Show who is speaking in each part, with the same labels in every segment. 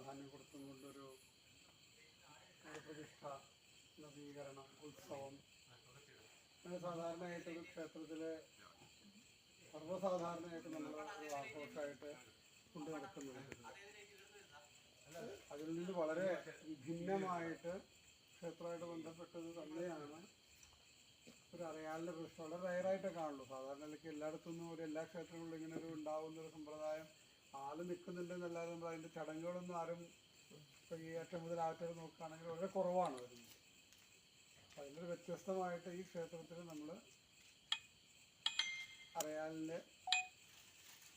Speaker 1: പ്രാധാന്യം കൊടുത്തുകൊണ്ടൊരു പ്രതിഷ്ഠ, നവീകരണം, ഉത്സവം സാധാരണയായിട്ടൊരു ക്ഷേത്രത്തിൽ സർവ്വസാധാരണയായിട്ട് നമ്മൾ ഒരു ആഘോഷമായിട്ട് കൊണ്ടു നടക്കുന്നുണ്ട്. അതിൽ നിന്ന് വളരെ വിഭിന്നമായിട്ട് ക്ഷേത്രമായിട്ട് ബന്ധപ്പെട്ടത് തന്നെയാണ് ഒരു അറിയാലിൻ്റെ പ്രതിഷ്ഠ. വളരെ റയറായിട്ടേ കാണുള്ളൂ. സാധാരണ നിലയ്ക്ക് എല്ലായിടത്തുനിന്നും എല്ലാ ക്ഷേത്രങ്ങളിലും ഇങ്ങനെ ഒരു ഉണ്ടാകുന്നൊരു സമ്പ്രദായം ആള് നിൽക്കുന്നുണ്ടെന്നല്ലാതെ നമ്മൾ അതിൻ്റെ ചടങ്ങുകളൊന്നും ആരും ഇപ്പോൾ ഈ ഏറ്റവും മുതൽ ആറ്റം നോക്കുകയാണെങ്കിൽ വളരെ കുറവാണ് വരുന്നത്. അപ്പം അതിലൊരു വ്യത്യസ്തമായിട്ട് ഈ ക്ഷേത്രത്തിൽ നമ്മൾ അറിയാലിൻ്റെ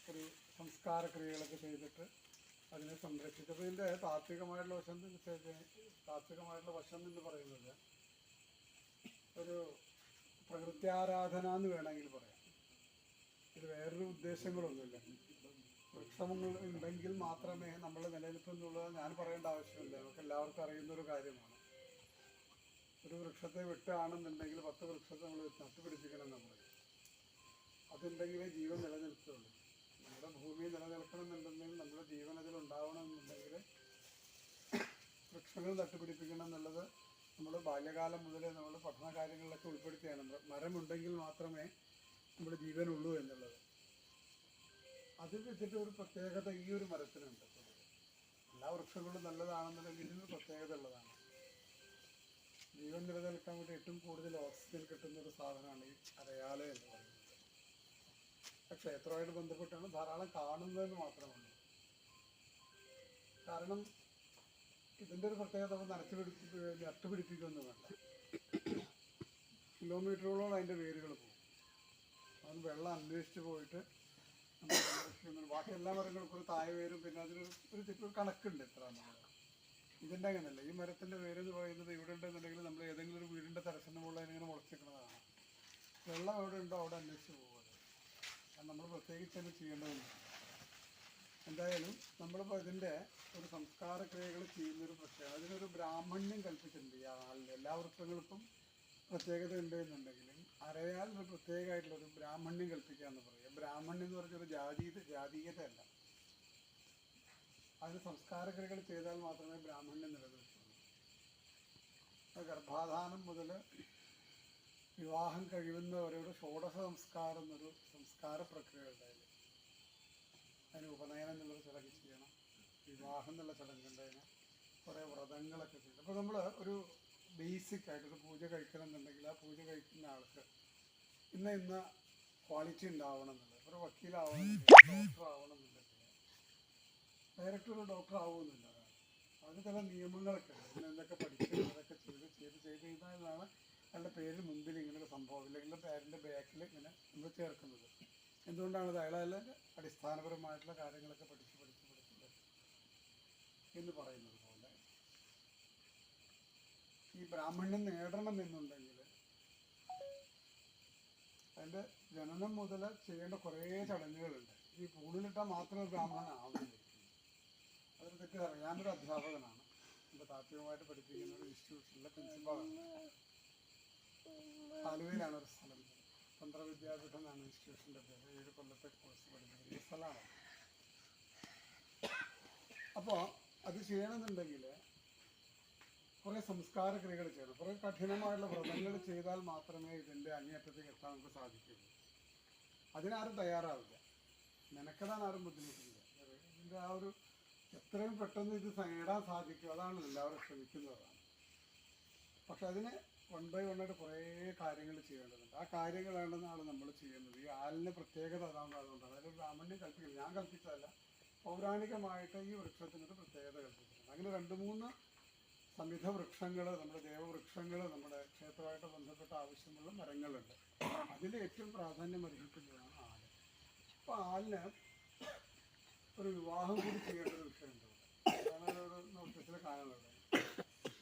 Speaker 1: ഒരു സംസ്കാര ക്രിയകളൊക്കെ ചെയ്തിട്ട് അതിനെ സംരക്ഷിച്ചപ്പോൾ ഇതിൻ്റെ താത്വികമായിട്ടുള്ള വശം എന്ന് പറയുന്നത് ഒരു പ്രകൃത്യാരാധന എന്ന് വേണമെങ്കിൽ പറയാം. ഇത് വേറൊരു ഉദ്ദേശങ്ങളൊന്നുമില്ല. വൃക്ഷങ്ങൾ ഉണ്ടെങ്കിൽ മാത്രമേ നമ്മൾ നിലനിൽക്കുന്നുള്ളത് ഞാൻ പറയേണ്ട ആവശ്യമില്ല, നമുക്ക് എല്ലാവർക്കും അറിയുന്നൊരു കാര്യമാണ്. ഒരു വൃക്ഷത്തെ വെട്ടുകയാണെന്നുണ്ടെങ്കിൽ 10 വൃക്ഷത്തെ നമ്മൾ നട്ടുപിടിപ്പിക്കണം. നമ്മൾ അതുണ്ടെങ്കിലേ ജീവൻ നിലനിൽക്കുകയുള്ളൂ. നമ്മുടെ ഭൂമി നിലനിൽക്കണമെന്നുണ്ടെങ്കിൽ നമ്മുടെ ജീവൻ അതിലുണ്ടാവണമെന്നുണ്ടെങ്കിൽ വൃക്ഷങ്ങൾ നട്ടുപിടിപ്പിക്കണം എന്നുള്ളത് നമ്മൾ ബാല്യകാലം മുതലേ നമ്മൾ പഠന കാര്യങ്ങളിലൊക്കെ ഉൾപ്പെടുത്തിയാണ്. മരമുണ്ടെങ്കിൽ മാത്രമേ നമ്മുടെ ജീവനുള്ളൂ എന്നുള്ളത്. അതിൽ വെച്ചിട്ട് ഒരു പ്രത്യേകത ഈ ഒരു മരത്തിനുണ്ട്. എല്ലാ വൃക്ഷങ്ങളും നല്ലതാണെന്നുണ്ടെങ്കിൽ ഇതിനൊരു പ്രത്യേകത ഉള്ളതാണ്. ജീവൻ നിലനിൽക്കാൻ വേണ്ടി ഏറ്റവും കൂടുതൽ ഓക്സിജൻ കിട്ടുന്ന ഒരു സാധനമാണ് ഈ അരയാല എന്ന് പറയുന്നത്. ക്ഷേത്രമായിട്ട് ബന്ധപ്പെട്ടാണ് ധാരാളം കാണുന്നതെന്ന് മാത്രമല്ല. കാരണം ഇതിൻ്റെ ഒരു പ്രത്യേകത നമ്മൾ നട്ടുപിടിപ്പിക്കുമെന്ന് വേണ്ട. കിലോമീറ്ററുകളോളം അതിൻ്റെ വേരുകൾ പോകും. അത് വെള്ളം അന്വേഷിച്ച് പോയിട്ട് നമ്മൾ സംരക്ഷിക്കുന്നുണ്ട്. ബാക്കി എല്ലാ മരങ്ങൾക്കും ഒരു താഴെ വേരും, പിന്നെ അതിനൊരു കണക്കുണ്ട് എത്ര എന്നുള്ളത്. ഇതിൻ്റെ അങ്ങനെയല്ല. ഈ മരത്തിൻ്റെ വേരെന്ന് പറയുന്നത് ഇവിടെ ഉണ്ടെന്നുണ്ടെങ്കിൽ നമ്മൾ ഏതെങ്കിലും ഒരു വീടിൻ്റെ തരത്തിന് മുകളിൽ അതിനിങ്ങനെ മുളച്ചിരിക്കുന്നതാണ്. വെള്ളം എവിടെ ഉണ്ടോ അവിടെ അന്വേഷിച്ച് പോകുന്നത്. അത് നമ്മൾ പ്രത്യേകിച്ച് തന്നെ ചെയ്യേണ്ടതുണ്ട്. എന്തായാലും നമ്മളിപ്പോൾ ഇതിൻ്റെ ഒരു സംസ്കാര ക്രിയകൾ ചെയ്യുന്നൊരു പ്രത്യേകത, അതിനൊരു ബ്രാഹ്മണ്യം കൽപ്പിച്ചിട്ടുണ്ട്. ഈ ആളിൽ എല്ലാ വൃക്ഷങ്ങൾക്കും പ്രത്യേകത ഉണ്ട് എന്നുണ്ടെങ്കിലും അരയാലിനൊരു പ്രത്യേകമായിട്ടുള്ളൊരു ബ്രാഹ്മണ്യം കൽപ്പിക്കുക എന്ന് പറയുക. ബ്രാഹ്മണ്യം എന്ന് പറഞ്ഞൊരു ജാതീയതയല്ല. അതിന് സംസ്കാര ക്രിയകൾ ചെയ്താൽ മാത്രമേ ബ്രാഹ്മണ്യം നിലനിൽക്കുള്ളൂ. ഗർഭാധാനം മുതൽ വിവാഹം കഴിയുന്നവരോട് ഷോഡശ സംസ്കാരം എന്നൊരു സംസ്കാര പ്രക്രിയ ഉണ്ടായിരുന്നു. അതിന് ഉപനയനം എന്നുള്ളൊരു ചടങ്ങ് ചെയ്യണം, വിവാഹം എന്നുള്ള ചടങ്ങുണ്ടായിരുന്നു, കുറേ വ്രതങ്ങളൊക്കെ ചെയ്യണം. അപ്പോൾ നമ്മൾ ഒരു ബേസിക് ആയിട്ടൊരു പൂജ കഴിക്കണം എന്നുണ്ടെങ്കിൽ ആ പൂജ കഴിക്കുന്ന ആൾക്ക് ഇന്ന ക്വാളിറ്റി ഉണ്ടാവണം എന്നുള്ളത്. ഒരു വക്കീലാവണമെന്നുണ്ടെങ്കിൽ, ഡോക്ടർ ആവണമെന്നുണ്ടെങ്കിൽ ഡയറക്റ്റ് ഒരു ഡോക്ടർ ആവുമെന്നില്ല. അതിന് ചില നിയമങ്ങളൊക്കെ ഉണ്ട്. പിന്നെ എന്തൊക്കെ പഠിക്കണം, അതൊക്കെ ചെയ്ത് കഴിഞ്ഞാലാണ് അയാളുടെ പേരിന് മുമ്പിൽ ഇങ്ങനൊരു സംഭവം ഇല്ലെങ്കിൽ പേരിൻ്റെ ബാക്കിൽ ഇങ്ങനെ നമ്മൾ ചേർക്കുന്നത്. എന്തുകൊണ്ടാണ് അയാളെ അടിസ്ഥാനപരമായിട്ടുള്ള കാര്യങ്ങളൊക്കെ പഠിച്ച് എന്ന് പറയുന്നത് പോലെ ഈ ബ്രാഹ്മണ്യം നേടണം എന്നുണ്ടെങ്കിൽ അതിൻ്റെ ജനനം മുതൽ ചെയ്യേണ്ട കുറേ ചടങ്ങുകളുണ്ട്. ഈ പൂണിലിട്ടാൽ മാത്രമേ ബ്രാഹ്മണനാവുന്നില്ല. അതൊരു തെറ്റിദ്ധാരണ. ഞാനൊരു അധ്യാപകനാണ്. എൻ്റെ താത്വികമായിട്ട് പഠിപ്പിക്കുന്ന ഒരു ഇൻസ്റ്റിറ്റ്യൂഷനിലെ പ്രിൻസിപ്പാളാണ്. ആലുവയിലാണ് ഒരു സ്ഥലം. തന്ത്രവിദ്യാപീഠം എന്നാണ് ഇൻസ്റ്റിറ്റ്യൂഷൻ്റെ പേര്. 7 കൊല്ലത്തെ കോഴ്സ് പഠിപ്പിക്കുന്ന സ്ഥലമാണ്. അപ്പോൾ അത് ചെയ്യണമെന്നുണ്ടെങ്കിൽ കുറേ സംസ്കാര ക്രിയകൾ ചെയ്യണം. കുറേ കഠിനമായിട്ടുള്ള വ്രതങ്ങൾ ചെയ്താൽ മാത്രമേ ഇതിൻ്റെ അങ്ങേയറ്റത്തേക്ക് എത്താൻ നമുക്ക് സാധിക്കുകയുള്ളൂ. അതിനാരും തയ്യാറാവില്ല. മെനക്കെടാൻ ആരും ബുദ്ധിമുട്ടില്ല. ഇതിൻ്റെ ആ ഒരു എത്രയും പെട്ടെന്ന് ഇത് നേടാൻ സാധിക്കും അതാണ് എല്ലാവരും ശ്രമിക്കുന്നതാണ്. പക്ഷെ അതിന് 1 by 1 ആയിട്ട് കുറേ കാര്യങ്ങൾ ചെയ്യേണ്ടതുണ്ട്. ആ കാര്യങ്ങളാണ് നമ്മൾ ചെയ്യുന്നത്. ഈ ആലിൻ്റെ പ്രത്യേകത അതാണ്. അതുകൊണ്ടാണ് അതായത് ബ്രാഹ്മണ്യം കൽപ്പിക്കുന്നത്. ഞാൻ കൽപ്പിച്ചതല്ല, പൗരാണികമായിട്ട് ഈ വൃക്ഷത്തിനൊരു പ്രത്യേകത കൽപ്പിച്ചിട്ടുണ്ട്. അങ്ങനെ 2-3 സമിധ വൃക്ഷങ്ങൾ, നമ്മുടെ ദേവവൃക്ഷങ്ങൾ, നമ്മുടെ ക്ഷേത്രമായിട്ട് ബന്ധപ്പെട്ട ആവശ്യമുള്ള മരങ്ങളുണ്ട്. അതിൽ ഏറ്റവും പ്രാധാന്യം അർഹിക്കുന്നതാണ് ആല്. അപ്പോൾ ആലിന് ഒരു വിവാഹം കൂടി ചെയ്യേണ്ട ഒരു വിഷയമുണ്ട്. അതാണ് ഒരു നോട്ടത്തിൽ കാണുന്നത്.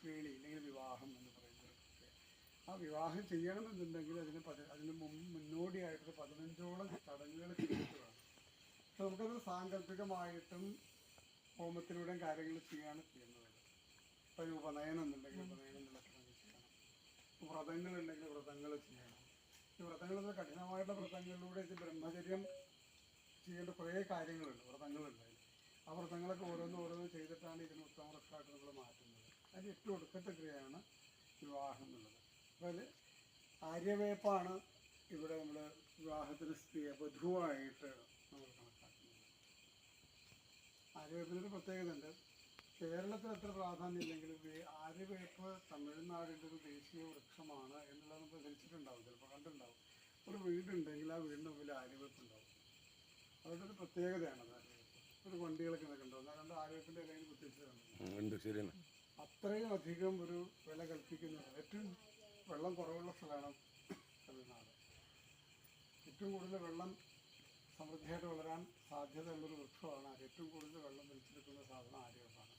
Speaker 1: വേളി അല്ലെങ്കിൽ വിവാഹം എന്ന് പറയുന്നത്. ആ വിവാഹം ചെയ്യണമെന്നുണ്ടെങ്കിൽ അതിന് മുന്നോടിയായിട്ടൊരു 15ഓളം ചടങ്ങുകൾ ചെയ്തിട്ട് വേണം. പക്ഷെ നമുക്കത് സാങ്കല്പികമായിട്ടും ഹോമത്തിലൂടെയും കാര്യങ്ങൾ ചെയ്യുന്നത്. ഇപ്പോൾ ഉപനയനം എന്നുണ്ടെങ്കിൽ ഉപനയനം എന്നുള്ള ചടങ്ങ് ചെയ്യണം. വ്രതങ്ങളുണ്ടെങ്കിൽ വ്രതങ്ങൾ ചെയ്യണം. ഈ വ്രതങ്ങൾ കഠിനമായിട്ടുള്ള വ്രതങ്ങളിലൂടെ ഇത് ബ്രഹ്മചര്യം ചെയ്യേണ്ട കുറേ കാര്യങ്ങളുണ്ട്, വ്രതങ്ങളുണ്ട്. ആ വ്രതങ്ങളൊക്കെ ഓരോന്ന് ചെയ്തിട്ടാണ് ഇതിന് ഉത്തമ വൃക്ഷമായിട്ട് നമ്മൾ മാറ്റുന്നത്. അതിന് ഏറ്റവും ഒടുക്കത്തെ ക്രിയയാണ് വിവാഹം എന്നുള്ളത്. അപ്പോൾ അതിൽ ആര്യവേപ്പാണ് ഇവിടെ നമ്മൾ വിവാഹത്തിന് സ്ത്രീ വധുവായിട്ട് നമ്മൾ കണക്കാക്കുന്നത്. ആര്യവേപ്പിനൊരു പ്രത്യേകത ഉണ്ട്. കേരളത്തിൽ അത്ര പ്രാധാന്യമില്ലെങ്കിലും ആര്യവേപ്പ് തമിഴ്നാടിൻ്റെ ഒരു ദേശീയ വൃക്ഷമാണ് എന്നുള്ളത് നമ്മൾ ധരിച്ചിട്ടുണ്ടാവും, ചിലപ്പോൾ കണ്ടിട്ടുണ്ടാവും. ഒരു വീടുണ്ടെങ്കിൽ ആ വീടിൻ്റെ മുമ്പിൽ ആര്യവേപ്പ് ഉണ്ടാവും. അവരുടെ ഒരു പ്രത്യേകതയാണത്. ആര്യവേപ്പ് ഒരു വണ്ടികളൊക്കെ കണ്ടു എന്നാൽ കണ്ട് ആര്യവേപ്പിൻ്റെ ഇലയിൽ കുത്തിച്ചിട്ടുണ്ട്. അത്രയും അധികം ഒരു വില കൽപ്പിക്കുന്നത്. ഏറ്റവും വെള്ളം കുറവുള്ള സ്ഥലമാണ് തമിഴ്നാട്. ഏറ്റവും കൂടുതൽ വെള്ളം സമൃദ്ധിയായിട്ട് വളരാൻ സാധ്യതയുള്ളൊരു വൃക്ഷമാണ്. ഏറ്റവും കൂടുതൽ വെള്ളം വലിച്ചെടുക്കുന്ന സാധനം ആര്യവേപ്പാണ്.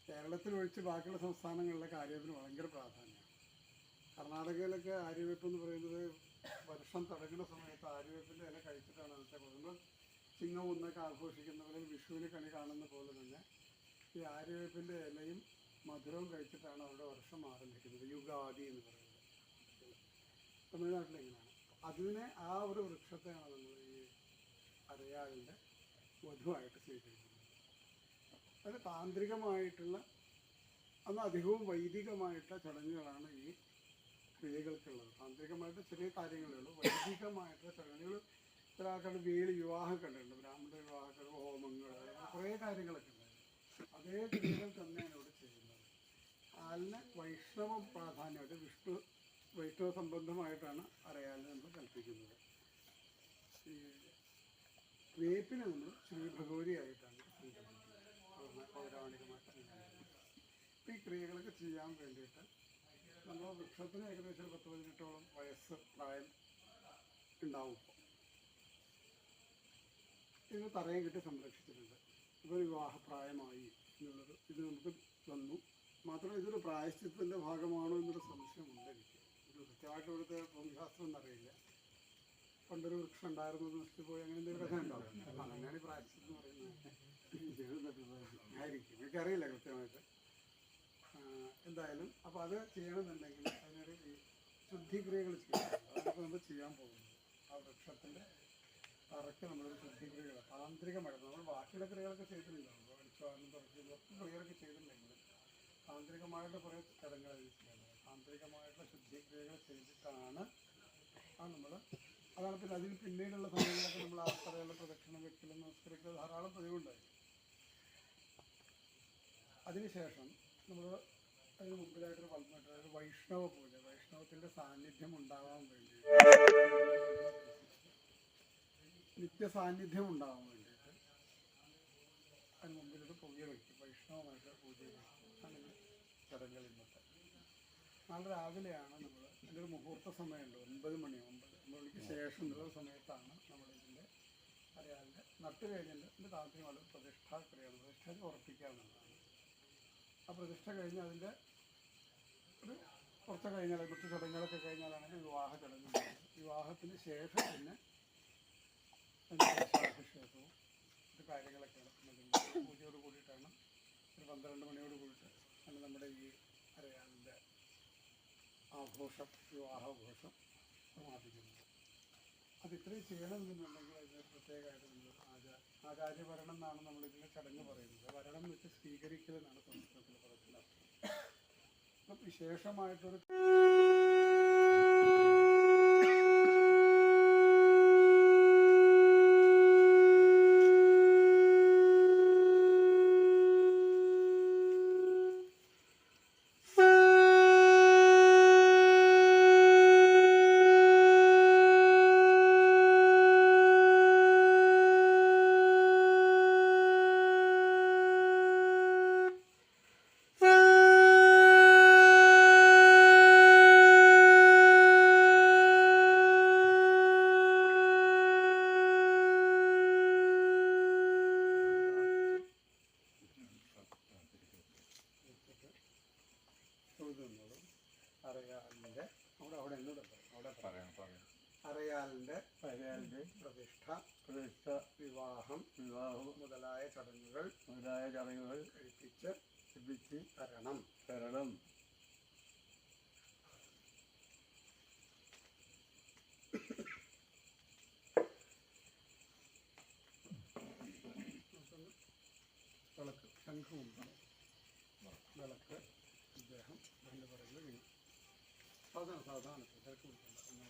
Speaker 1: കേരളത്തിൽ ഒഴിച്ച് ബാക്കിയുള്ള സംസ്ഥാനങ്ങളിലൊക്കെ ആര്യവേപ്പിന് ഭയങ്കര പ്രാധാന്യമാണ്. കർണാടകയിലൊക്കെ ആര്യവേപ്പ് എന്ന് പറയുന്നത് വർഷം തുടങ്ങുന്ന സമയത്ത് ആര്യവേപ്പിൻ്റെ ഇല കഴിച്ചിട്ടാണ് അന്നത്തെ നമ്മൾ ചിങ്ങവും ഒന്നൊക്കെ ആഘോഷിക്കുന്നവരെ വിഷുവിന് കണി കാണുന്ന പോലെ തന്നെ ഈ ആര്യവേപ്പിൻ്റെ ഇലയും മധുരവും കഴിച്ചിട്ടാണ് അവരുടെ വർഷം ആരംഭിക്കുന്നത്. യുഗാദി എന്ന് പറയുന്നത് തമിഴ്നാട്ടിലെങ്ങനെയാണ്. അതിനെ ആ ഒരു വൃക്ഷത്തെയാണ് നമ്മൾ ഈ അരയാലിൻ്റെ വധുവായിട്ട് സ്വീകരിക്കുന്നത്. അത് താന്ത്രികമായിട്ടുള്ള അന്ന് അധികവും വൈദികമായിട്ടുള്ള ചടങ്ങുകളാണ് ഈ ക്രിയകൾക്കുള്ളത്. താന്ത്രികമായിട്ട് ചെറിയ കാര്യങ്ങളേ ഉള്ളൂ. വൈദികമായിട്ടുള്ള ചടങ്ങുകൾ ചില ആൾക്കാരുടെ വിവാഹം കണ്ടിട്ടുണ്ട്, ബ്രാഹ്മണ വിവാഹങ്ങൾ, ഹോമങ്ങൾ, കുറേ കാര്യങ്ങളൊക്കെ ഉണ്ടായിരുന്നു. അതേ ക്രിയകൾ തന്നെയാണ് ഇവിടെ ചെയ്യുന്നത്. അതിന് വൈഷ്ണവ പ്രാധാന്യമായിട്ട് വൈഷ്ണവ സംബന്ധമായിട്ടാണ് അരയാലിനെ നമ്മൾ കൽപ്പിക്കുന്നത്. ഈ വേപ്പിനെ നമ്മൾ ശ്രീ ഭഗവതിയായിട്ടാണ് പൗരാണികമായിട്ട്. ഈ ക്രിയകളൊക്കെ ചെയ്യാൻ വേണ്ടിയിട്ട് നമ്മൾ വൃക്ഷത്തിന് ഏകദേശം 10-18 വയസ്സ് പ്രായം ഉണ്ടാവും. ഇതിന് തറയും കിട്ടി സംരക്ഷിച്ചിട്ടുണ്ട്. ഇപ്പോൾ വിവാഹപ്രായമായി എന്നുള്ളത് ഇത് നമുക്ക് വന്നു. മാത്രമല്ല ഇതൊരു പ്രായശ്ചിത്തത്തിൻ്റെ ഭാഗമാണോ എന്നൊരു സംശയമുണ്ട് എനിക്ക്. ഒരു കൃത്യമായിട്ട് ഇവിടുത്തെ ഭൂമിശാസ്ത്രം എന്നറിയില്ല. പണ്ടൊരു വൃക്ഷം ഉണ്ടായിരുന്നത് നശിച്ചുപോയി, അങ്ങനെ എന്തെങ്കിലും കഥ ഉണ്ടാവും. അങ്ങനെയാണ് ഈ പ്രായശ്ചിത്തം എന്ന് പറയുന്നത്. ആയിരിക്കും, എനിക്കറിയില്ല കൃത്യമായിട്ട്. എന്തായാലും അപ്പോൾ അത് ചെയ്യണമെന്നുണ്ടെങ്കിൽ അതിനൊരു ശുദ്ധിക്രിയകൾ ചെയ്യണം. അതൊക്കെ നമ്മൾ ചെയ്യാൻ പോകുന്നത് ആ വൃക്ഷത്തിൻ്റെ തറയ്ക്ക് നമ്മളൊരു ശുദ്ധിക്രിയകൾ താന്ത്രികമായിട്ട് നമ്മൾ ബാക്കിയുള്ള ക്രിയകളൊക്കെ ചെയ്തിട്ടുണ്ടാവും. അടിച്ചുവാനും തുറക്കുകയും ഒക്കെ ക്രിയകളൊക്കെ ചെയ്തിട്ടുണ്ടെങ്കിൽ താന്ത്രികമായിട്ട് കുറേ ചടങ്ങുകൾ ചെയ്യുന്നത്. താന്ത്രികമായിട്ടുള്ള ശുദ്ധിക്രിയകൾ ചെയ്തിട്ടാണ് നമ്മൾ അതാണ്. പിന്നെ അതിന് പിന്നീടുള്ള സമയങ്ങളൊക്കെ നമ്മൾ ആ തറയുള്ള പ്രദക്ഷിണം വെക്കലും നമസ്കരിക്കലും ധാരാളം പതിവുണ്ടായി. അതിനുശേഷം നമ്മൾ അതിന് മുമ്പിലായിട്ടൊരു വൈഷ്ണവ പൂജ, വൈഷ്ണവത്തിൻ്റെ സാന്നിധ്യം ഉണ്ടാവാൻ വേണ്ടി, നിത്യസാന്നിധ്യം ഉണ്ടാവാൻ വേണ്ടിയിട്ട് അതിന് മുമ്പിലൊരു പൂജ വയ്ക്കും. വൈഷ്ണവമായിട്ട് പൂജ വയ്ക്കും. അങ്ങനെ ചടങ്ങുകൾ ഇന്നത്തെ നാളെ രാവിലെയാണ് നമ്മൾ അതിൻ്റെ ഒരു മുഹൂർത്ത സമയമുണ്ട്. 9 മണിക്ക് ശേഷം ഉള്ള സമയത്താണ് നമ്മളിതിൻ്റെ അരയാലിൻ്റെ നട്ട് കഴിഞ്ഞിട്ട് ഇതിൻ്റെ താല്പര്യമുള്ള പ്രതിഷ്ഠാക്രിയാണ്. പ്രതിഷ്ഠ ഉറപ്പിക്കുക എന്നുള്ളതാണ്. ആ പ്രതിഷ്ഠ കഴിഞ്ഞ് അതിൻ്റെ ഒരു കുറച്ച് കഴിഞ്ഞാൽ കുറച്ച് ചടങ്ങുകളൊക്കെ കഴിഞ്ഞാലാണ് വിവാഹ ചടങ്ങ്. വിവാഹത്തിന് ശേഷം പിന്നെ അഭിഷേകവും ഇത് കാര്യങ്ങളൊക്കെ നടക്കുന്നത്. പൂജയോട് കൂടിയിട്ടാണ് ഒരു 12 മണിയോട് കൂടിയിട്ട് ആണ് നമ്മുടെ ഈ അരയാലിൻ്റെ ആഘോഷം, വിവാഹാഘോഷം സമാപിക്കുന്നത്. അത് ഇത്രയും ചെയ്യണമെന്നുണ്ടെങ്കിൽ അതിന് പ്രത്യേകമായിട്ട് നമ്മൾ ആചാര്യഭരണം എന്നാണ് നമ്മളിതിൻ്റെ ചടങ്ങ് പറയുന്നത്. ഭരണം വെച്ച് സ്വീകരിക്കലെന്നാണ് സംസ്കൃതത്തിൽ പറയുന്നത്. അപ്പം വിശേഷമായിട്ടൊരു അരയാലിൻ്റെ പ്രതിഷ്ഠ, വിവാഹം മുതലായ ചടങ്ങുകൾ കഴിപ്പിച്ച് തരണം. ശംഖുമുണ്ട്, വിളക്ക്, ഇദ്ദേഹം അതിൻ്റെ പറയുന്നത് വീണു. സാധാരണ തിരക്ക് കൊടുക്കണ്ട.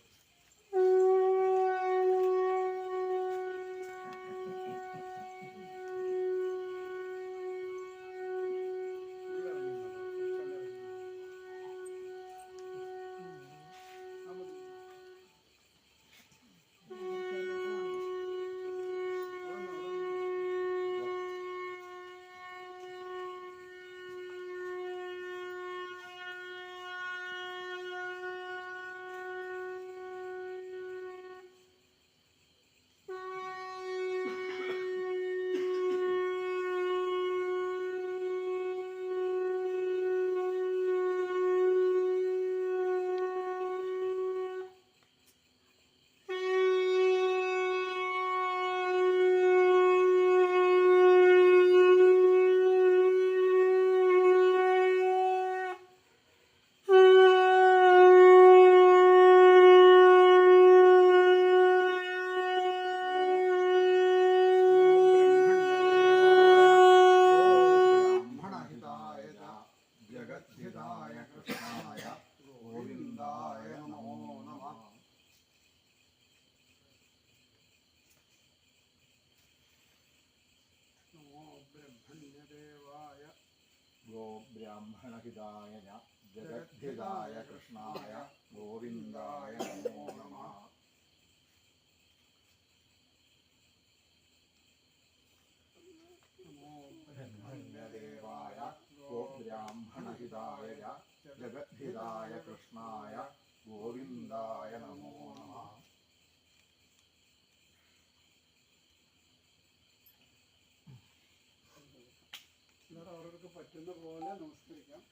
Speaker 1: ജഗദ്ധിതായ കൃഷ്ണായ ഗോവിന്ദായ നമോ നമഃ. നമോ ബ്രഹ്മണ്യദേവായ
Speaker 2: ഗോബ്രാഹ്മണഹിതായ ജഗദ്ധിതായ കൃഷ്ണായ ഗോവിന്ദായ നമോ നമഃ.
Speaker 1: നമോ
Speaker 2: ബ്രഹ്മണ്യദേവായ ഗോബ്രാഹ്മണഹിതായ ജഗദ്ധിതായ കൃഷ്ണായ ഗോവിന്ദായ നമോ നമഃ.
Speaker 1: അവർക്ക് പറ്റുന്ന പോലെ നമസ്കരിക്കാം.